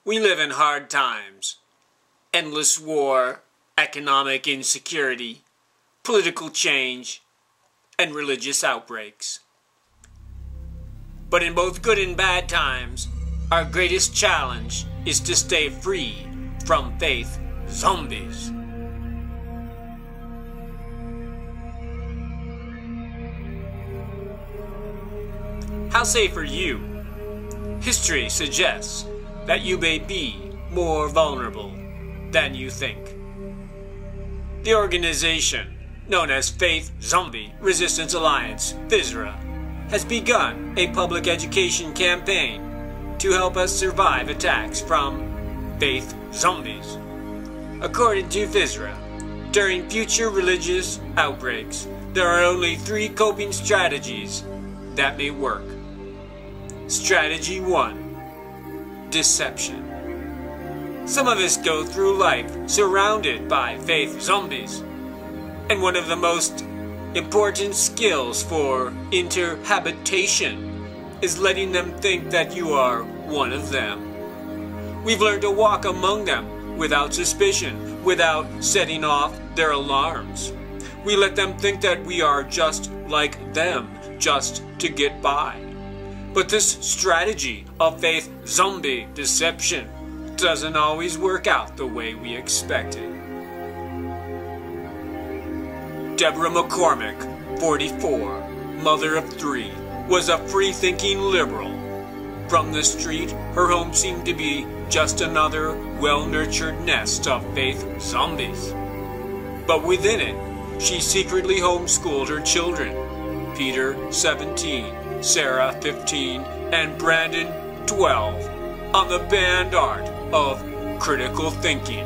We live in hard times. Endless war, economic insecurity, political change, and religious outbreaks. But in both good and bad times, our greatest challenge is to stay free from faith zombies. How safe are you? History suggests that you may be more vulnerable than you think. The organization, known as Faith Zombie Resistance Alliance, FISRA, has begun a public education campaign to help us survive attacks from faith zombies. According to FISRA, during future religious outbreaks, there are only 3 coping strategies that may work. Strategy 1. Deception. Some of us go through life surrounded by faith zombies, and one of the most important skills for interhabitation is letting them think that you are one of them. We've learned to walk among them without suspicion, without setting off their alarms. We let them think that we are just like them, just to get by. But this strategy of faith zombie deception doesn't always work out the way we expected. Deborah McCormick, 44, mother of 3, was a free-thinking liberal. From the street, her home seemed to be just another well-nurtured nest of faith zombies. But within it, she secretly homeschooled her children, Peter, 17, Sarah, 15, and Brandon, 12, on the banned art of critical thinking.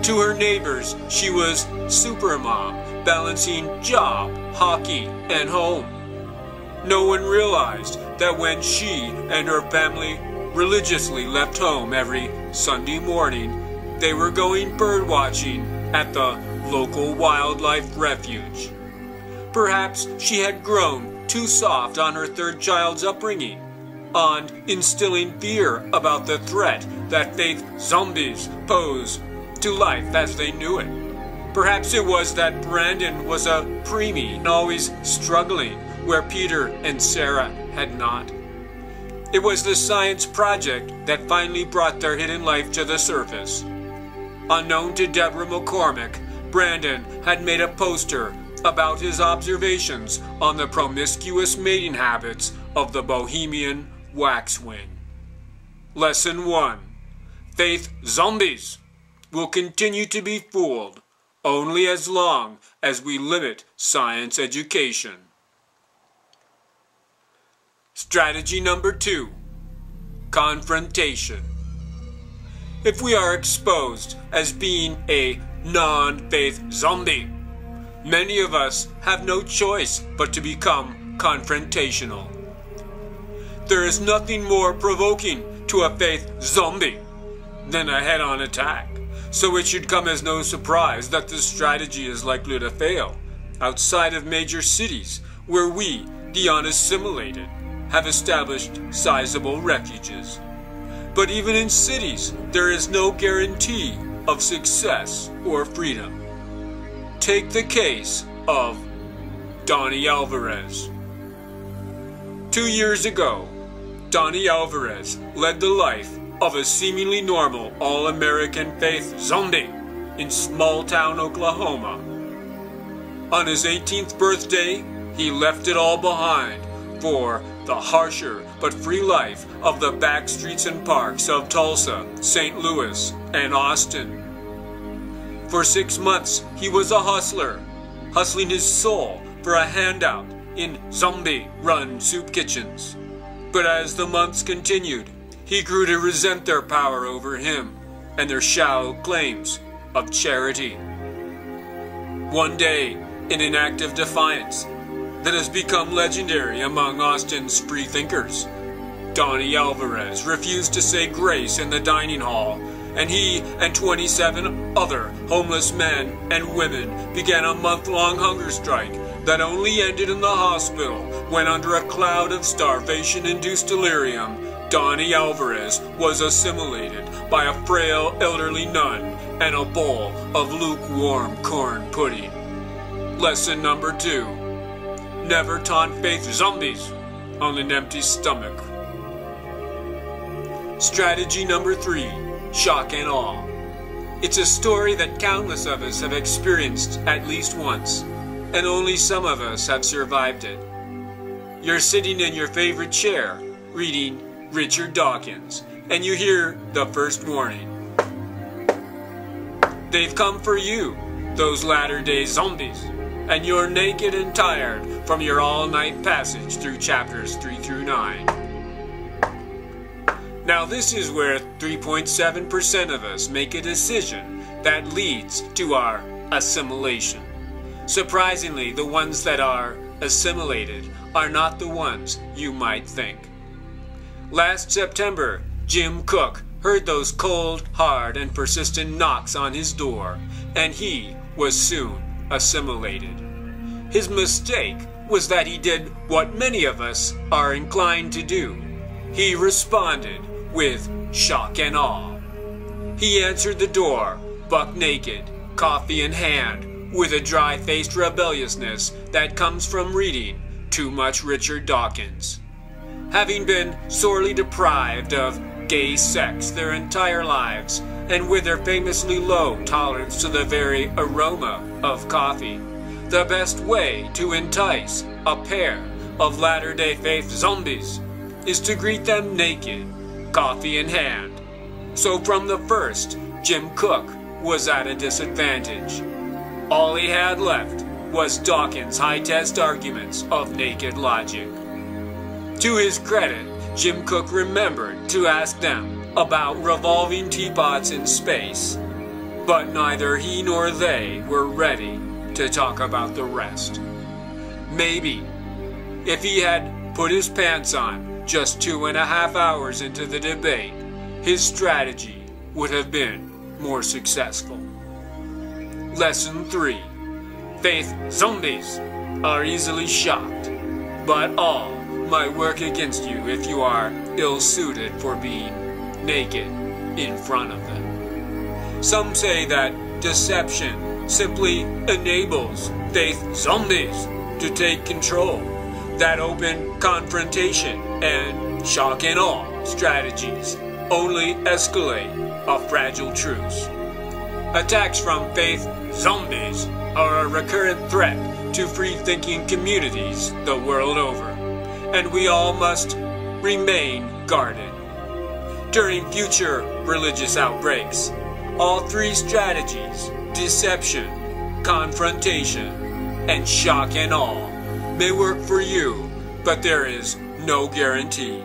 To her neighbors, she was supermom, balancing job, hockey, and home. No one realized that when she and her family religiously left home every Sunday morning, they were going bird watching at the local wildlife refuge. Perhaps she had grown too soft on her 3rd child's upbringing, on instilling fear about the threat that faith zombies pose to life as they knew it. Perhaps it was that Brandon was a preemie and always struggling where Peter and Sarah had not. It was the science project that finally brought their hidden life to the surface. Unknown to Deborah McCormick, Brandon had made a poster about his observations on the promiscuous mating habits of the Bohemian waxwing. Lesson 1. Faith zombies will continue to be fooled only as long as we limit science education. Strategy number 2. Confrontation. If we are exposed as being a non-faith zombie, many of us have no choice but to become confrontational. There is nothing more provoking to a faith zombie than a head-on attack, so it should come as no surprise that this strategy is likely to fail outside of major cities where we, the unassimilated, have established sizable refuges. But even in cities, there is no guarantee of success or freedom. Take the case of Donnie Alvarez. 2 years ago, Donnie Alvarez led the life of a seemingly normal all-American faith zombie in small-town Oklahoma. On his 18th birthday, he left it all behind for the harsher but free life of the back streets and parks of Tulsa, St. Louis, and Austin. For 6 months, he was a hustler, hustling his soul for a handout in zombie-run soup kitchens. But as the months continued, he grew to resent their power over him and their shallow claims of charity. One day, in an act of defiance that has become legendary among Austin's free thinkers, Donnie Alvarez refused to say grace in the dining hall, and he and 27 other homeless men and women began a month-long hunger strike that only ended in the hospital when, under a cloud of starvation-induced delirium, Donnie Alvarez was assimilated by a frail elderly nun and a bowl of lukewarm corn pudding. Lesson number 2. Never taunt faith zombies on an empty stomach. Strategy number 3. Shock and awe. It's a story that countless of us have experienced at least once, and only some of us have survived it. You're sitting in your favorite chair, reading Richard Dawkins, and you hear the first warning. They've come for you, those latter-day zombies, and you're naked and tired from your all-night passage through chapters 3 through 9. Now this is where 3.7% of us make a decision that leads to our assimilation. Surprisingly, the ones that are assimilated are not the ones you might think. Last September, Jim Cook heard those cold, hard, and persistent knocks on his door, and he was soon assimilated. His mistake was that he did what many of us are inclined to do. He responded with shock and awe. He answered the door, buck naked, coffee in hand, with a dry-faced rebelliousness that comes from reading too much Richard Dawkins. Having been sorely deprived of gay sex their entire lives, and with their famously low tolerance to the very aroma of coffee, the best way to entice a pair of Latter-day Faith zombies is to greet them naked, coffee in hand. So from the first, Jim Cook was at a disadvantage. All he had left was Dawkins' high-test arguments of naked logic. To his credit, Jim Cook remembered to ask them about revolving teapots in space, but neither he nor they were ready to talk about the rest. Maybe, if he had put his pants on just 2.5 hours into the debate, his strategy would have been more successful. Lesson 3. Faith zombies are easily shocked, but all might work against you if you are ill-suited for being naked in front of them. Some say that deception simply enables faith zombies to take control, that open confrontation and shock and awe strategies only escalate a fragile truce. Attacks from faith zombies are a recurrent threat to free-thinking communities the world over, and we all must remain guarded. During future religious outbreaks, all 3 strategies, deception, confrontation, and shock and awe, may work for you, but there is no guarantee.